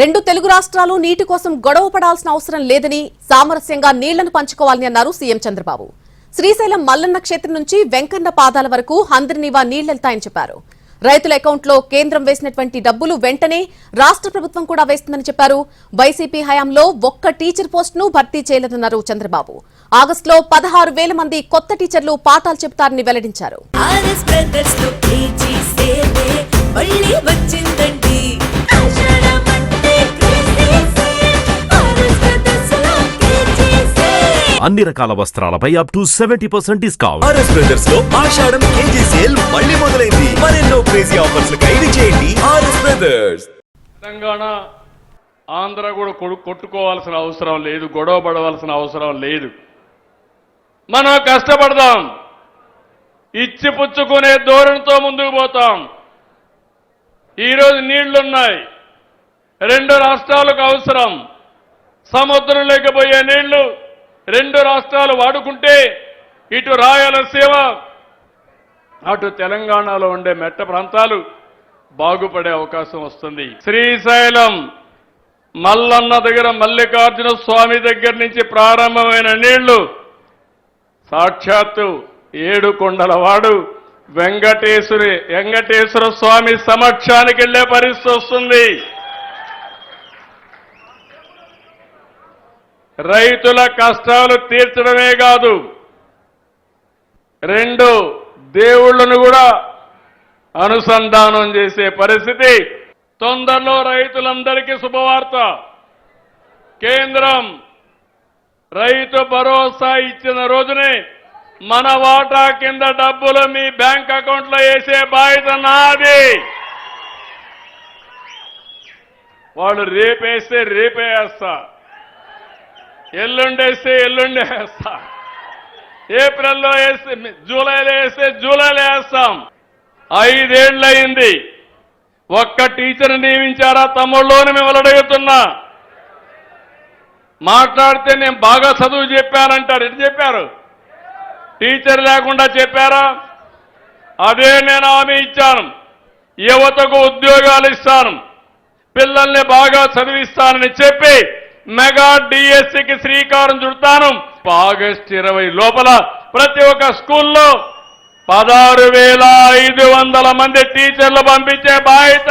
రెండు తెలుగు రాష్ట్రాలు నీటి కోసం గొడవ పడాల్సిన అవసరం లేదని సామరస్యంగా నీళ్లను పంచుకోవాలని అన్నారు సీఎం చంద్రబాబు. శ్రీశైలం మల్లన్న క్షేత్రం నుంచి వెంకన్న పాదాల వరకు హంద్రినీవా నీళ్లెళ్తాయని చెప్పారు. రైతుల అకౌంట్లో కేంద్రం వేసినటువంటి డబ్బులు వెంటనే రాష్ట్ర ప్రభుత్వం కూడా వేస్తుందని చెప్పారు. వైసీపీ హయాంలో ఒక్క టీచర్ పోస్టును భర్తీ చేయలేదన్నారు చంద్రబాబు. ఆగస్టులో 16,000 మంది కొత్త టీచర్లు పాఠాలు చెబుతారని వెల్లడించారు. అన్ని రకాల వస్త్రాలపై up to 70% discount. RS brothers లో ఆషాఢం కేజీ సేల్ మళ్ళీ మొదలైంది. మరెన్నో క్రేజీ ఆఫర్స్ ఖైదు చేయండి ఆర్ఎస్ బ్రదర్స్. తెలంగాణ ఆంధ్ర కూడా కొట్టుకోవాల్సిన అవసరం లేదు, గొడవ పడవలసిన అవసరం లేదు. మనం కష్టపడదాం, ఇచ్చి పుచ్చుకునే ధోరణితో ముందుకు పోతాం. ఈరోజు నీళ్లున్నాయి, రెండు రాష్ట్రాలకు అవసరం. సముద్రం లేకపోయే నీళ్లు రెండు రాష్ట్రాలు వాడుకుంటే ఇటు రాయలసీమ అటు తెలంగాణలో ఉండే మెట్ట ప్రాంతాలు బాగుపడే అవకాశం వస్తుంది. శ్రీశైలం మల్లన్న దగ్గర మల్లికార్జున స్వామి దగ్గర నుంచి ప్రారంభమైన నీళ్లు సాక్షాత్తు ఏడుకొండలవాడు వెంకటేశ్వర స్వామి సమక్షానికి వెళ్లే పరిస్థితి వస్తుంది. రైతుల కష్టాలు తీర్చడమే కాదు, రెండు దేవుళ్లను కూడా అనుసంధానం చేసే పరిస్థితి. తొందరలో రైతులందరికీ శుభవార్త. కేంద్రం రైతు భరోసా ఇచ్చిన రోజునే మన వాటా కింద డబ్బులు మీ బ్యాంక్ అకౌంట్లో వేసే బాధ్యత నాది. వాళ్ళు రేపేస్తే రేపే వేస్తా, ఎల్లుండేస్తే ఎల్లుండే వేస్తా, ఏప్రిల్లో వేస్తే జూలైలో వేస్తే జూలైలో వేస్తాం. 5 ఏళ్ళు అయింది, ఒక్క టీచర్ నియమించారా తమ్ముళ్ళోని మిమ్మల్ని అడుగుతున్నా. మాట్లాడితే నేను బాగా చదువు చెప్పానంటారు. ఎటు చెప్పారు? టీచర్ లేకుండా చెప్పారా? అదే నేను హామీ ఇచ్చాను. యువతకు ఉద్యోగాలు ఇస్తాను, పిల్లల్ని బాగా చదివిస్తానని చెప్పి మెగా డిఎస్సికి శ్రీకారం చుడతాను. ఆగస్టు 20 లోపల ప్రతి ఒక్క స్కూల్లో 16,500 మంది టీచర్లు పంపించే బాధ్యత